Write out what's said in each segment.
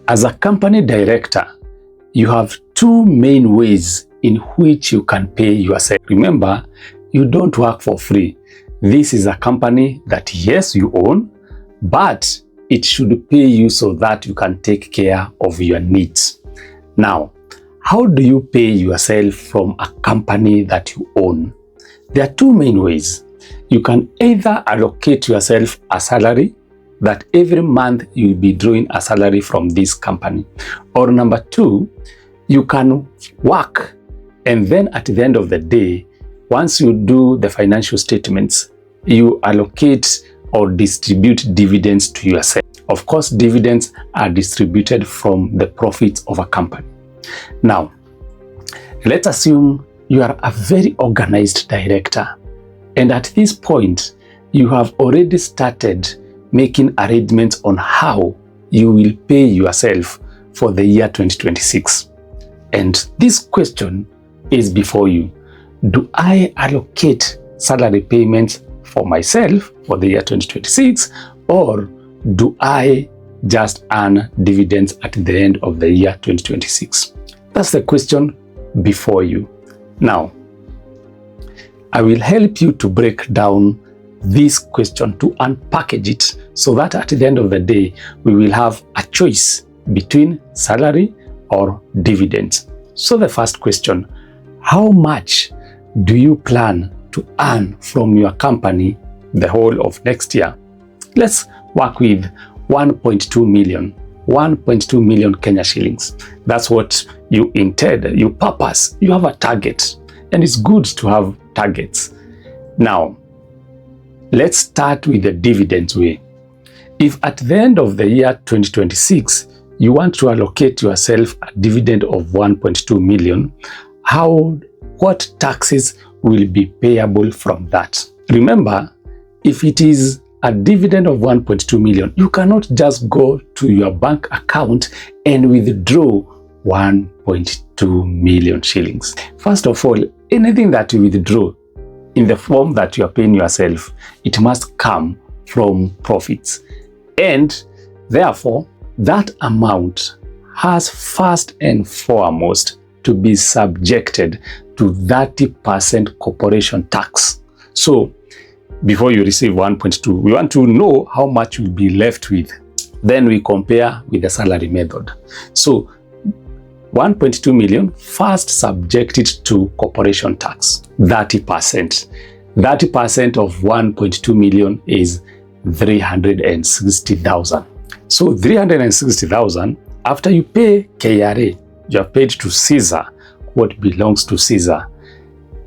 As a company director, you have two main ways in which you can pay yourself. Remember, you don't work for free. This is a company that, yes, you own, but it should pay you so that you can take care of your needs. Now, how do you pay yourself from a company that you own? There are two main ways. You can either allocate yourself a salary, that every month you will be drawing a salary from this company. Or number two, you can work, and then at the end of the day, once you do the financial statements, you allocate or distribute dividends to yourself. Of course, dividends are distributed from the profits of a company. Now, let's assume you are a very organized director, and at this point, you have already started making arrangements on how you will pay yourself for the year 2026. And this question is before you. Do I allocate salary payments for myself for the year 2026, or do I just earn dividends at the end of the year 2026? That's the question before you. Now, I will help you to break down this question, to unpackage it, so that at the end of the day, we will have a choice between salary or dividends. So the first question, how much do you plan to earn from your company the whole of next year? Let's work with 1.2 million. 1.2 million Kenya shillings. That's what you intend, you purpose, you have a target, and it's good to have targets. Now, let's start with the dividends way. If at the end of the year 2026, you want to allocate yourself a dividend of 1.2 million, what taxes will be payable from that? Remember, if it is a dividend of 1.2 million, you cannot just go to your bank account and withdraw 1.2 million shillings. First of all, anything that you withdraw in the form that you are paying yourself, it must come from profits. And therefore, that amount has first and foremost to be subjected to 30% corporation tax. So before you receive 1.2, we want to know how much you'll be left with. Then we compare with the salary method. So 1.2 million, first subject it to corporation tax, 30%. 30% of 1.2 million is 360,000. So 360,000, after you pay KRA, you have paid to Caesar what belongs to Caesar.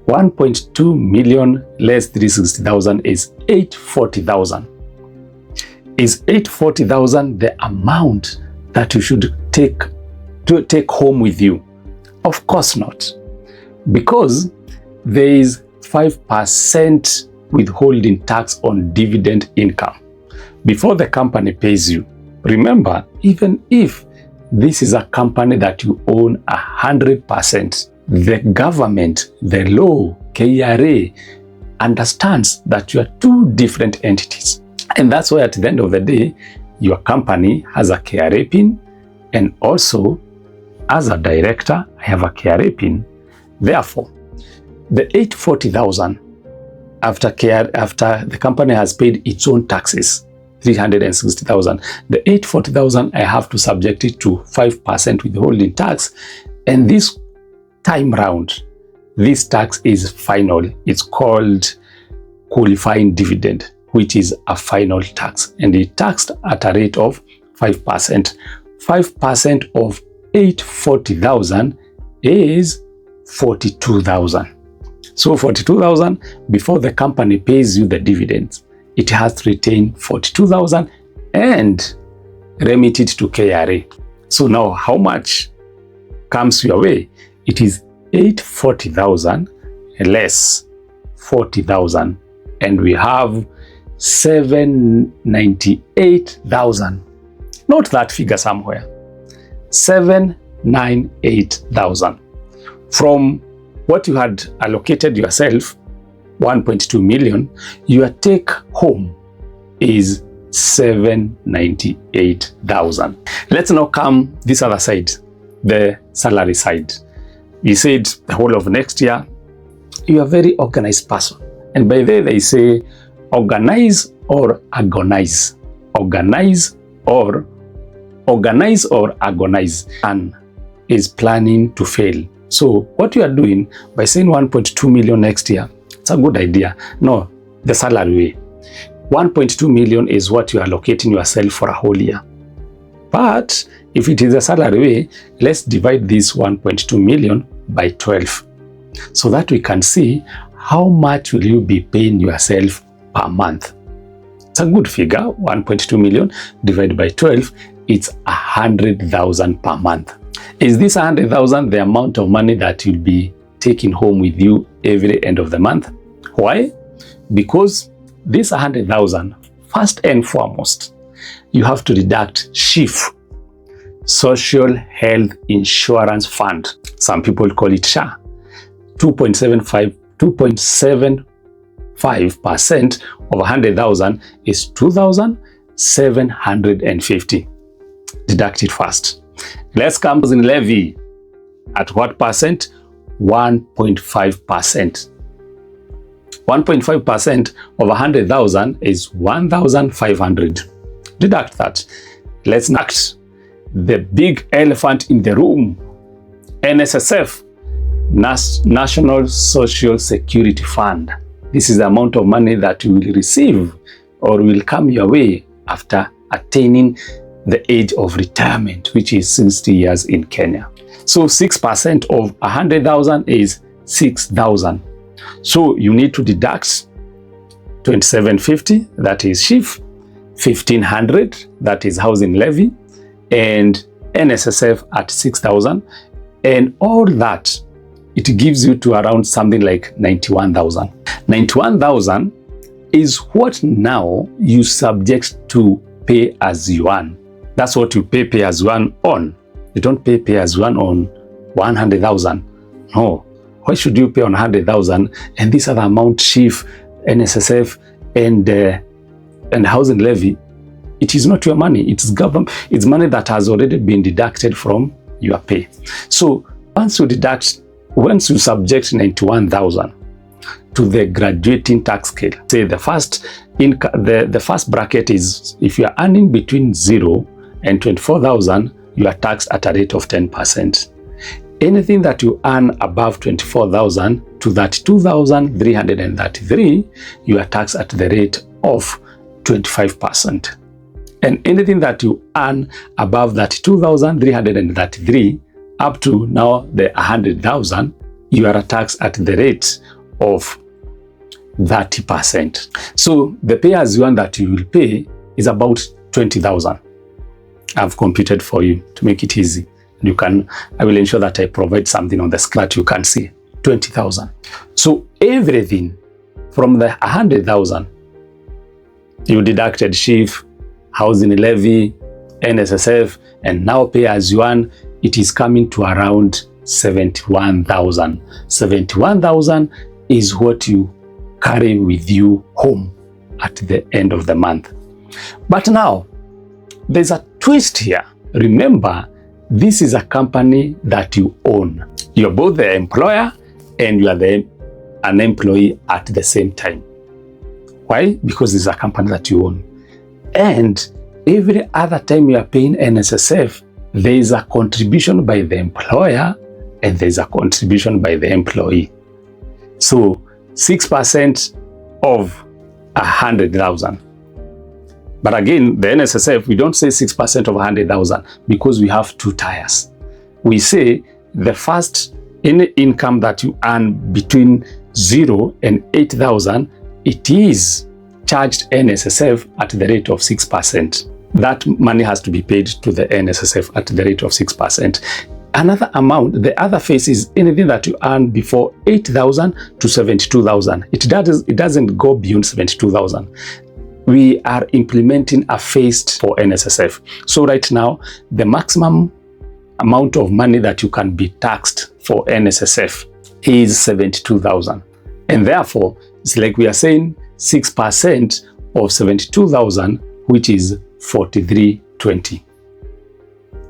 1.2 million less 360,000 is 840,000. Is 840,000 the amount that you should take home with you? Of course not, because there is 5% withholding tax on dividend income before the company pays you. Remember, even if this is a company that you own 100%, the government, the law, KRA, understands that you are two different entities. And that's why at the end of the day, your company has a KRA PIN, and also as a director, I have a KRA PIN. Therefore, the 840,000 after the company has paid its own taxes, 360,000, the 840,000 I have to subject it to 5% withholding tax, and this time round, this tax is final. It's called qualifying dividend, which is a final tax, and it's taxed at a rate of 5%. 5% of 840,000 is 42,000. So 42,000, before the company pays you the dividends, it has to retain 42,000 and remit it to KRA. So now how much comes your way? It is 840,000 less 40,000, and we have 798,000. Note that figure somewhere. 798,000. From what you had allocated yourself, 1.2 million, your take home is 798,000. Let's now come this other side, the salary side. You said the whole of next year, you are a very organized person. And by there they say, organize or agonize. Organize or agonize. And is planning to fail. So what you are doing by saying 1.2 million next year, it's a good idea. No, the salary way. 1.2 million is what you are allocating yourself for a whole year. But if it is a salary way, let's divide this 1.2 million by 12 so that we can see how much will you be paying yourself per month. It's a good figure. 1.2 million divided by 12, it's 100,000 per month. Is this 100,000 the amount of money that you'll be taking home with you every end of the month? Why? Because this 100,000, first and foremost, you have to deduct SHIF, Social Health Insurance Fund. Some people call it SHA. 2.75% of 100,000 is 2,750. Deduct it first. Let's come in levy. At what percent? 1.5%. 1.5% of 100,000 is 1,500. Deduct that. Let's next the big elephant in the room. NSSF, National Social Security Fund. This is the amount of money that you will receive or will come your way after attaining the age of retirement, which is 60 years in Kenya. So 6% of 100,000 is 6,000. So you need to deduct 2,750, that is SHIF, 1,500, that is housing levy, and NSSF at 6,000, and all that, it gives you to around something like 91,000. 91,000 is what now you subject to pay as you earn. That's what you pay as you earn on. You don't pay as you earn on 100,000. No. Why should you pay on 100,000 and this other amount, SHIF, NSSF, and housing levy? It is not your money. It's government. It's money that has already been deducted from your pay. So once you subject 91,000 to the graduating tax scale, say the first bracket is if you are earning between 0 and 24,000, you are taxed at a rate of 10%. Anything that you earn above 24,000 to 32,333, you are taxed at the rate of 25%. And anything that you earn above 32,333 up to now the 100,000, you are taxed at the rate of 30%. So the pay as you earn that you will pay is about 20,000. I've computed for you to make it easy. I will ensure that I provide something on the screen that you can see. 20,000. So everything from the 100,000, you deducted SHIF, housing levy, NSSF, and now pay as you earn, it is coming to around 71,000. 71,000 is what you carry with you home at the end of the month. But now, there's a twist here. Remember, this is a company that you own. You're both the employer and you are an employee at the same time. Why? Because this is a company that you own. And every other time you are paying NSSF, there is a contribution by the employer and there is a contribution by the employee. So 6% of 100,000. But again, the NSSF, we don't say 6% of 100,000 because we have two tiers. We say the first any income that you earn between 0 and 8,000, it is charged NSSF at the rate of 6%. That money has to be paid to the NSSF at the rate of 6%. Another amount, the other phase is anything that you earn before 8,000 to 72,000. It doesn't go beyond 72,000. We are implementing a phase for NSSF. So right now, the maximum amount of money that you can be taxed for NSSF is 72,000. And therefore, it's like we are saying 6% of 72,000 which is 4320.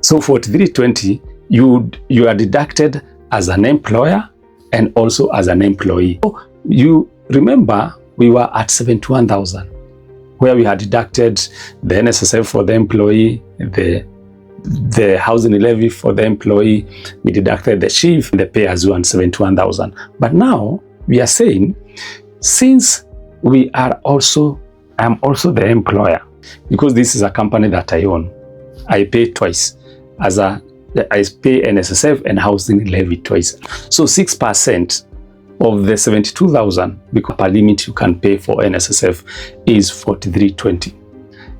So 4320, you are deducted as an employer and also as an employee. So you remember we were at 71,000, where we had deducted the NSSF for the employee, the housing levy for the employee, we deducted the chief, the pay as you earn 71,000. But now we are saying, since I'm also the employer, because this is a company that I own, I pay twice. I pay NSSF and housing levy twice. So 6% of the 72,000, because per limit you can pay for NSSF is 4320.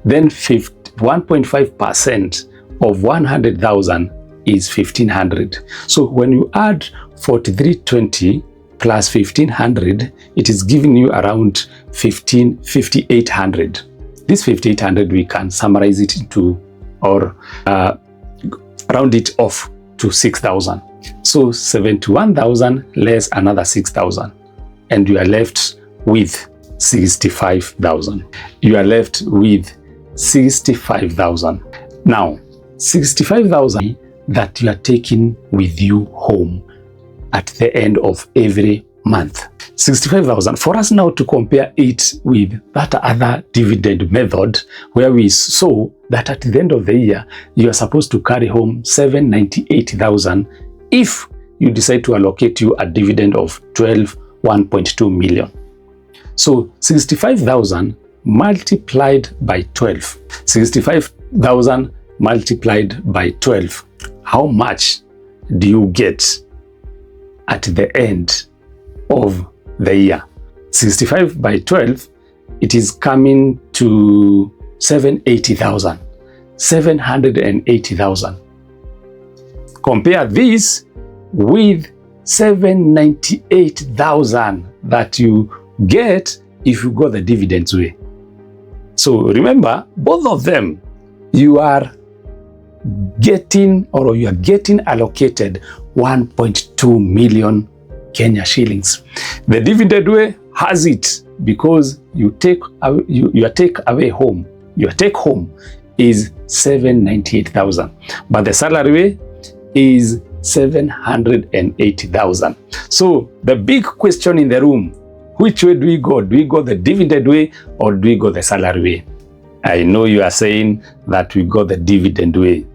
Then 1.5% of 100,000 is 1,500. So when you add 4320 plus 1,500, it is giving you around 5,800. This 5,800 we can summarize it into, or round it off to 6,000. So 71,000 less another 6,000, and you are left with 65,000. You are left with 65,000. Now, 65,000 that you are taking with you home at the end of every month. 65,000. For us now to compare it with that other dividend method, where we saw that at the end of the year, you are supposed to carry home 798,000 if you decide to allocate you a dividend of 1.2 million. So 65,000 multiplied by 12. 65,000 multiplied by 12. How much do you get at the end of the year? 65 by 12, it is coming to 780,000. 780,000. Compare this with 798,000 that you get if you go the dividends way. So remember, both of them, you are getting allocated 1.2 million Kenya shillings. The dividend way has it because your take home is 798,000, but the salary way is 780,000. So the big question in the room, which way do we go? Do we go the dividend way or do we go the salary way? I know you are saying that we go the dividend way,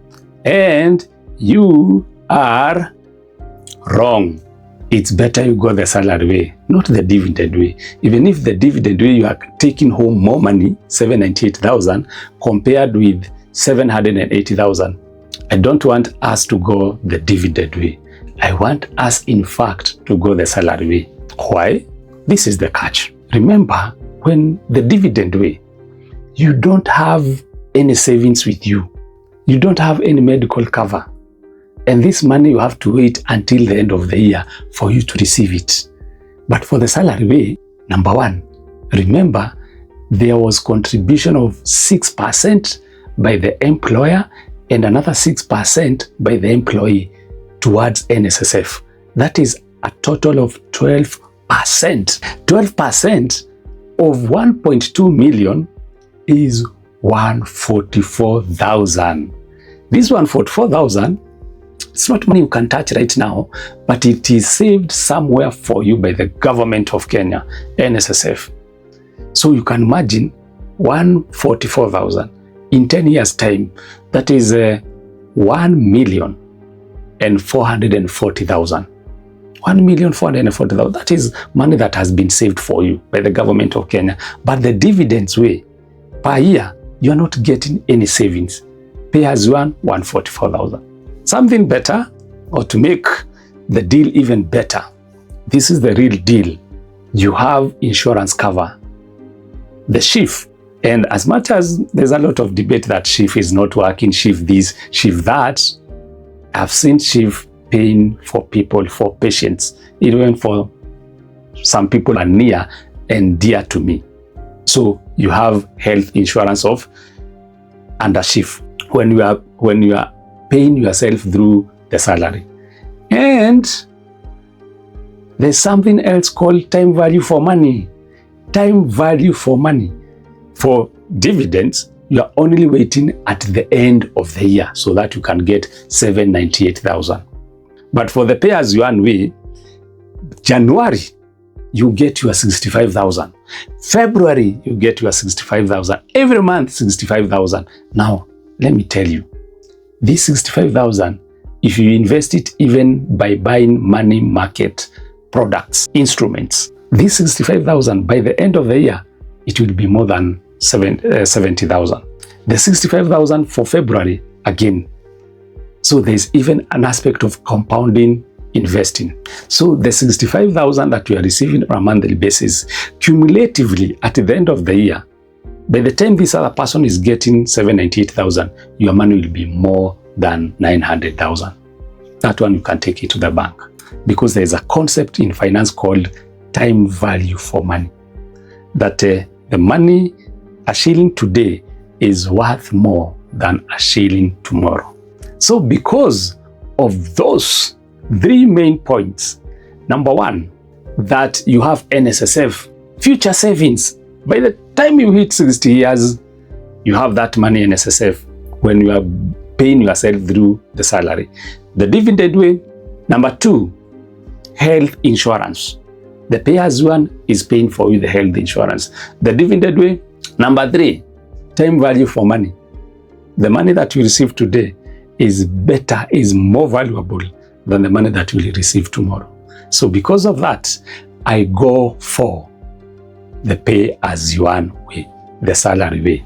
and you are wrong. It's better you go the salary way, not the dividend way. Even if the dividend way you are taking home more money, 798,000 compared with 780,000. I don't want us to go the dividend way. I want us, in fact, to go the salary way. Why? This is the catch. Remember, when the dividend way, you don't have any savings with you. You don't have any medical cover. And this money you have to wait until the end of the year for you to receive it. But for the salary way, number one, remember there was contribution of 6% by the employer and another 6% by the employee towards NSSF. That is a total of 12%. 12% of 1.2 million is 144,000. This 144,000, it's not money you can touch right now, but it is saved somewhere for you by the government of Kenya, NSSF. So you can imagine 144,000 in 10 years time, that is 1,440,000. 1,440,000. That is money that has been saved for you by the government of Kenya. But the dividends way, per year, you are not getting any savings. Pay as you earn, 144,000. Something better, or to make the deal even better, this is the real deal. You have insurance cover. The chief, and as much as there's a lot of debate that chief is not working, chief this, chief that, I've seen chief paying for people, for patients, even for some people are near and dear to me. So you have health insurance of under chief when you are paying yourself through the salary. And there's something else called time value for money. Time value for money. For dividends, you are only waiting at the end of the year so that you can get 798,000. But for the pay as you earn way, January, you get your 65,000. February, you get your 65,000. Every month, 65,000. Now, let me tell you, this 65,000, if you invest it even by buying money market products, instruments, this 65,000 by the end of the year, it will be more than 70,000. The 65,000 for February, again. So there's even an aspect of compounding investing. So the 65,000 that you are receiving on a monthly basis, cumulatively at the end of the year, by the time this other person is getting 798,000, your money will be more than 900,000. That one you can take it to the bank, because there is a concept in finance called time value for money. That the money, a shilling today, is worth more than a shilling tomorrow. So because of those three main points, number one, that you have NSSF, future savings. By the time you hit 60 years, you have that money in NSSF when you are paying yourself through the salary. The dividend way. Number two, health insurance. The pay as you earn is paying for you the health insurance. The dividend way. Number three, time value for money. The money that you receive today is better, is more valuable than the money that you will receive tomorrow. So because of that, I go for the pay as you earn way, the salary way.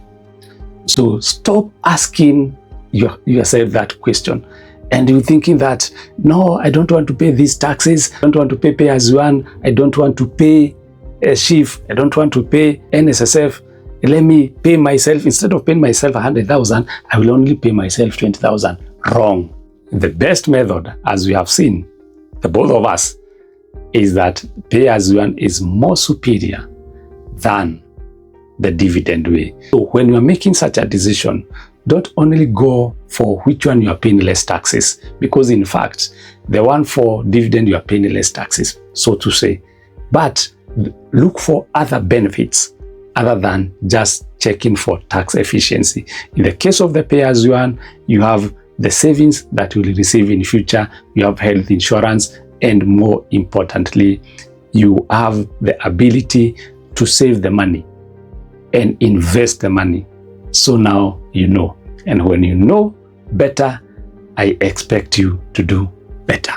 So stop asking yourself that question. And you're thinking that, no, I don't want to pay these taxes. I don't want to pay as you earn. I don't want to pay a SHIF. I don't want to pay NSSF. Let me pay myself, instead of paying myself 100,000, I will only pay myself 20,000. Wrong. The best method, as we have seen, the both of us, is that pay as you earn is more superior than the dividend way. So when you are making such a decision, don't only go for which one you are paying less taxes, because in fact, the one for dividend you are paying less taxes, so to say. But look for other benefits other than just checking for tax efficiency. In the case of the pay as you earn, you have the savings that you will receive in future, you have health insurance, and more importantly, you have the ability to save the money and invest the money. So now you know. And when you know better, I expect you to do better.